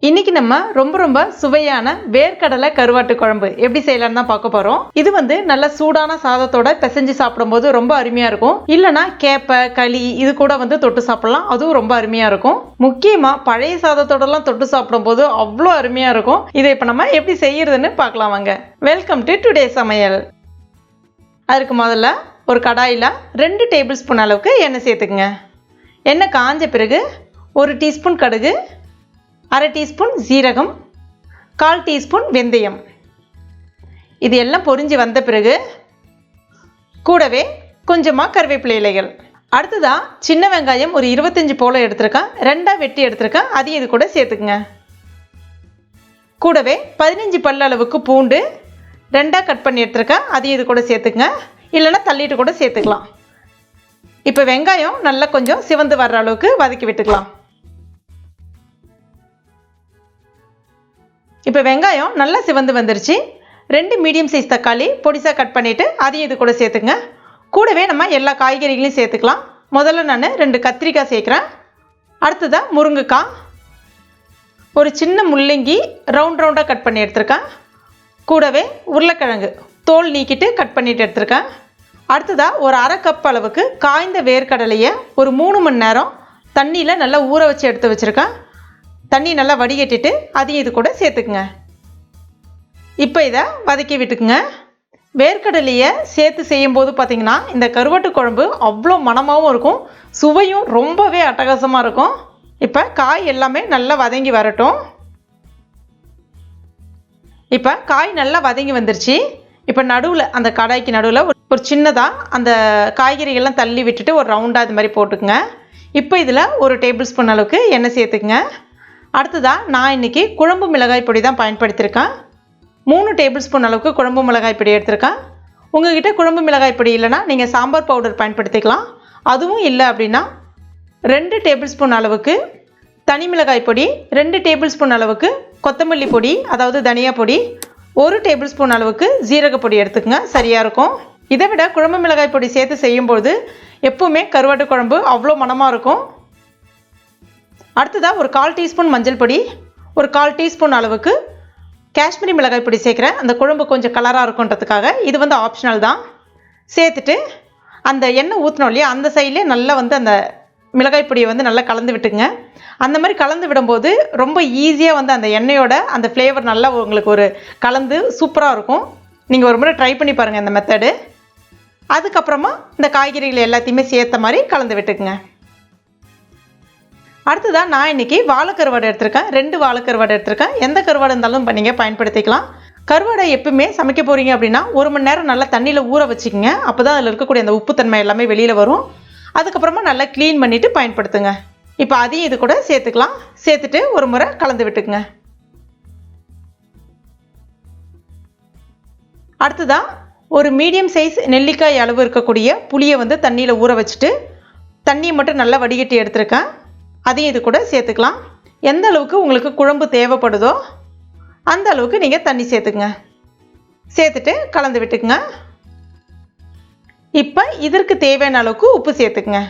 இன்னைக்கு நம்ம ரொம்ப சுவையான வேர்க்கடலை கருவாட்டு குழம்பு எப்படி செய்யலாம்னு தான் பார்க்க போறோம். இது நல்ல சூடான சாதத்தோட பிசைஞ்சு சாப்பிடும்போது ரொம்ப அருமையா இருக்கும். இல்லனா கேப்ப களி இது கூட தொட்டு சாப்பிடலாம், அதுவும் ரொம்ப அருமையா இருக்கும். முக்கியமா பழைய சாதத்தோட எல்லாம் தொட்டு சாப்பிடும்போது அவ்வளோ அருமையா இருக்கும். இதை இப்ப நம்ம எப்படி செய்யறதுன்னு பார்க்கலாம் வாங்க. வெல்கம் டு டுடே சமையல். அதுக்கு முதல்ல ஒரு கடாயில 2 டேபிள் ஸ்பூன் அளவுக்கு எண்ணெய் சேர்த்துக்குங்க. எண்ணெய் காஞ்ச பிறகு 1 டீஸ்பூன் கடுகு, 1/2 டீஸ்பூன் ஜீரகம், 1/4 டீஸ்பூன் வெந்தயம், இது எல்லாம் பொரிஞ்சு வந்த பிறகு கூடவே கொஞ்சமாக கருவேப்பிலை இலைகள். அடுத்ததாக சின்ன வெங்காயம் ஒரு 25 போல எடுத்துருக்கேன், 2ஆக வெட்டி எடுத்துருக்கேன், அதையும் இது கூட சேர்த்துக்குங்க. கூடவே 15 பல் அளவுக்கு பூண்டு 2ஆக கட் பண்ணி எடுத்துருக்கேன், அதையும் இது கூட சேர்த்துக்குங்க. இல்லைன்னா தள்ளிட்டு கூட சேர்த்துக்கலாம். இப்போ வெங்காயம் நல்லா கொஞ்சம் சிவந்து வர்ற அளவுக்கு வதக்கி விட்டுக்கலாம். இப்போ வெங்காயம் நல்லா சிவந்து வந்துருச்சு. 2 மீடியம் சைஸ் தக்காளி பொடிசாக கட் பண்ணிவிட்டு அதையும் இது கூட சேர்த்துங்க. கூடவே நம்ம எல்லா காய்கறிகளையும் சேர்த்துக்கலாம். முதல்ல நான் 2 கத்திரிக்காய் சேர்க்குறேன். அடுத்ததாக முருங்கைக்காய், ஒரு சின்ன முள்ளங்கி ரவுண்டாக கட் பண்ணி எடுத்துருக்கேன். கூடவே உருளைக்கிழங்கு தோல் நீக்கிட்டு கட் பண்ணிட்டு எடுத்துருக்கேன். அடுத்ததாக ஒரு 1/2 கப் அளவுக்கு காய்ந்த வேர்க்கடலையை ஒரு 3 மணி நேரம் தண்ணியில் நல்லா ஊற வச்சு எடுத்து வச்சுருக்கேன். தண்ணி நல்லா வடிகட்டிட்டு அதையும் இது கூட சேர்த்துக்குங்க. இப்போ இதை வதக்கி விட்டுக்குங்க. வேர்க்கடலையை சேர்த்து செய்யும்போது பார்த்திங்கன்னா இந்த கருவாட்டு குழம்பு அவ்வளோ மணமாகவும் இருக்கும், சுவையும் ரொம்பவே அட்டகாசமாக இருக்கும். இப்போ காய் எல்லாமே நல்லா வதங்கி வரட்டும். இப்போ காய் நல்லா வதங்கி வந்துருச்சு. இப்போ நடுவில் அந்த கடாய்க்கு நடுவில் ஒரு சின்னதாக அந்த காய்கறிகள்லாம் தள்ளி விட்டுட்டு ஒரு ரவுண்டாக இது மாதிரி போட்டுக்குங்க. இப்போ இதில் 1 டேபிள் ஸ்பூன் அளவுக்கு எண்ணெய் சேர்த்துக்குங்க. அடுத்ததாக நான் இன்றைக்கி குழம்பு மிளகாய் பொடி தான் பயன்படுத்தியிருக்கேன். 3 டேபிள் ஸ்பூன் அளவுக்கு குழம்பு மிளகாய் பொடி எடுத்திருக்கேன். உங்கள்கிட்ட குழம்பு மிளகாய் பொடி இல்லைனா நீங்கள் சாம்பார் பவுடர் பயன்படுத்திக்கலாம். அதுவும் இல்லை அப்படின்னா 2 டேபிள் ஸ்பூன் அளவுக்கு தனி மிளகாய் பொடி, 2 டேபிள் ஸ்பூன் அளவுக்கு கொத்தமல்லி பொடி அதாவது தனியா பொடி, 1 டேபிள் ஸ்பூன் அளவுக்கு ஜீரக பொடி எடுத்துக்கங்க, சரியாக இருக்கும். இதை விட குழம்பு மிளகாய் பொடி சேர்த்து செய்யும்போது எப்போவுமே கருவாட்டு குழம்பு அவ்வளோ மணமாக இருக்கும். அடுத்ததாக ஒரு 1/4 டீஸ்பூன் மஞ்சள் பொடி, ஒரு 1/4 டீஸ்பூன் அளவுக்கு காஷ்மீரி மிளகாய் பொடி சேர்க்குறேன். அந்த குழம்பு கொஞ்சம் கலராக இருக்குன்றதுக்காக. இது ஆப்ஷனல் தான். சேர்த்துட்டு அந்த எண்ணெய் ஊற்றினோம் இல்லையா, அந்த சைட்லேயே நல்லா அந்த மிளகாய் பொடியை நல்லா கலந்து விட்டுங்க. அந்த மாதிரி கலந்து விடும்போது ரொம்ப ஈஸியாக அந்த எண்ணெயோட அந்த ஃப்ளேவர் நல்லா உங்களுக்கு ஒரு கலந்து சூப்பராக இருக்கும். நீங்கள் ஒரு முறை ட்ரை பண்ணி பாருங்கள் இந்த மெத்தடு. அதுக்கப்புறமா இந்த காய்கறிகள் எல்லாத்தையுமே சேர்த்த மாதிரி கலந்து விட்டுக்குங்க. அடுத்ததாக நான் இன்றைக்கி வாழைக்கருவாடு எடுத்திருக்கேன். 2 வாழைக்கருவாடு எடுத்திருக்கேன். எந்த கருவாடு இருந்தாலும் நீங்கள் பயன்படுத்திக்கலாம். கருவாடை எப்பவுமே சமைக்க போகிறீங்க அப்படின்னா 1 மணி நேரம் நல்லா தண்ணியில் ஊற வச்சுக்கோங்க. அப்போ தான் அதில் இருக்கக்கூடிய அந்த உப்புத்தன்மை எல்லாமே வெளியில் வரும். அதுக்கப்புறமா நல்லா க்ளீன் பண்ணிவிட்டு பயன்படுத்துங்க. இப்போ அதையும் இது கூட சேர்த்துக்கலாம். சேர்த்துட்டு ஒரு முறை கலந்து விட்டுக்குங்க. அடுத்ததாக ஒரு மீடியம் சைஸ் நெல்லிக்காய் அளவு இருக்கக்கூடிய புளியை தண்ணியில் ஊற வச்சுட்டு தண்ணியை மட்டும் நல்லா வடிகட்டி எடுத்துருக்கேன். அதையும் இது கூட சேர்த்துக்கலாம். எந்த அளவுக்கு உங்களுக்கு குழம்பு தேவைப்படுதோ அந்த அளவுக்கு நீங்கள் தண்ணி சேர்த்துக்குங்க. சேர்த்துட்டு கலந்து விட்டுக்குங்க. இப்போ இதற்கு தேவையான அளவுக்கு உப்பு சேர்த்துக்குங்க.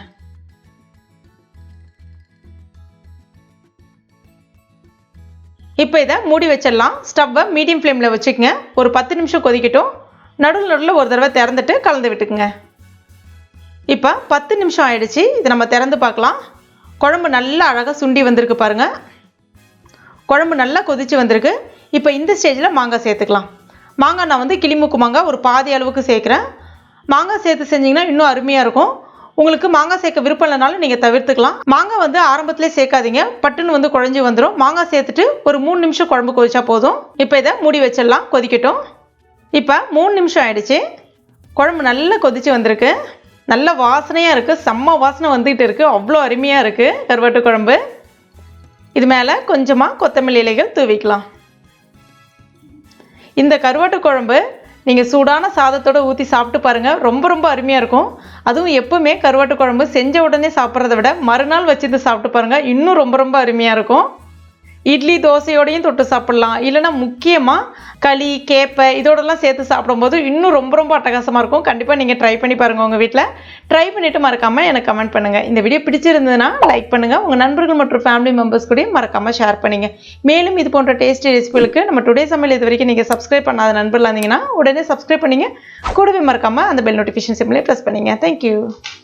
இப்போ இதை மூடி வச்சிடலாம். ஸ்டவ்வை மீடியம் ஃப்ளேமில் வச்சுக்கோங்க. ஒரு 10 நிமிஷம் கொதிக்கட்டும். நடுவில் ஒரு தடவை திறந்துட்டு கலந்து விட்டுக்குங்க. இப்போ 10 நிமிஷம் ஆயிடுச்சு. இதை நம்ம திறந்து பார்க்கலாம். குழம்பு நல்லா அழகாக சுண்டி வந்திருக்கு பாருங்கள். குழம்பு நல்லா கொதித்து வந்திருக்கு. இப்போ இந்த ஸ்டேஜில் மாங்காய் சேர்த்துக்கலாம். மாங்காய் நான் கிளிமூக்கு மாங்காய் ஒரு பாதி அளவுக்கு சேர்க்குறேன். மாங்காய் சேர்த்து செஞ்சிங்கன்னா இன்னும் அருமையாக இருக்கும். உங்களுக்கு மாங்காய் சேர்க்க விருப்பம் இல்லைனாலும் நீங்கள் தவிர்த்துக்கலாம். மாங்காய் ஆரம்பத்திலே சேர்க்காதீங்க, பட்டுன்னு குழஞ்சி வந்துடும். மாங்காய் சேர்த்துட்டு ஒரு 3 நிமிஷம் குழம்பு கொதிச்சா போதும். இப்போ இதை மூடி வச்சிடலாம், கொதிக்கட்டும். இப்போ 3 நிமிஷம் ஆயிடுச்சு. குழம்பு நல்லா கொதித்து வந்திருக்கு. நல்ல வாசனையாக இருக்குது, செம்ம வாசனை வந்துக்கிட்டு இருக்குது. அவ்வளோ அருமையாக இருக்குது கருவாட்டு குழம்பு. இது மேலே கொஞ்சமாக கொத்தமல்லி இலைகள் தூவிக்கலாம். இந்த கருவாட்டு குழம்பு நீங்கள் சூடான சாதத்தோடு ஊற்றி சாப்பிட்டு பாருங்கள், ரொம்ப அருமையாக இருக்கும். அதுவும் எப்பவுமே கருவாட்டு குழம்பு செஞ்ச உடனே சாப்பிட்றத விட மறுநாள் வச்சுருந்து சாப்பிட்டு பாருங்கள், இன்னும் ரொம்ப அருமையாக இருக்கும். இட்லி தோசையோடையும் தொட்டு சாப்பிட்லாம். இல்லைனா முக்கியமாக களி கேப்பை இதோடலாம் சேர்த்து சாப்பிடும்போது இன்னும் ரொம்ப ரொம்ப அட்டகாசமாக இருக்கும். கண்டிப்பாக நீங்கள் ட்ரை பண்ணி பாருங்கள் உங்கள் வீட்டில். ட்ரை பண்ணிவிட்டு மறக்காமல் எனக்கு கமெண்ட் பண்ணுங்கள். இந்த வீடியோ பிடிச்சிருந்ததுன்னா லைக் பண்ணுங்கள். உங்கள் நண்பர்கள் மற்றும் ஃபேமிலி மெம்பர்ஸ் கூடயும் மறக்காமல் ஷேர் பண்ணுங்கள். மேலும் இது போன்ற டேஸ்டி ரெசிபிகளுக்கு நம்ம டுடே சமையல் இது வரைக்கும் நீங்கள் சப்ஸ்கிரைப் பண்ணாத நண்பர்களாக இருந்தீங்கன்னா உடனே சப்ஸ்கிரைப் பண்ணிங்க. கூடவே மறக்காமல் அந்த பெல் நோட்டிஃபிகேஷன் சிம்லேயே ப்ரெஸ் பண்ணிங்க. தேங்க்யூ.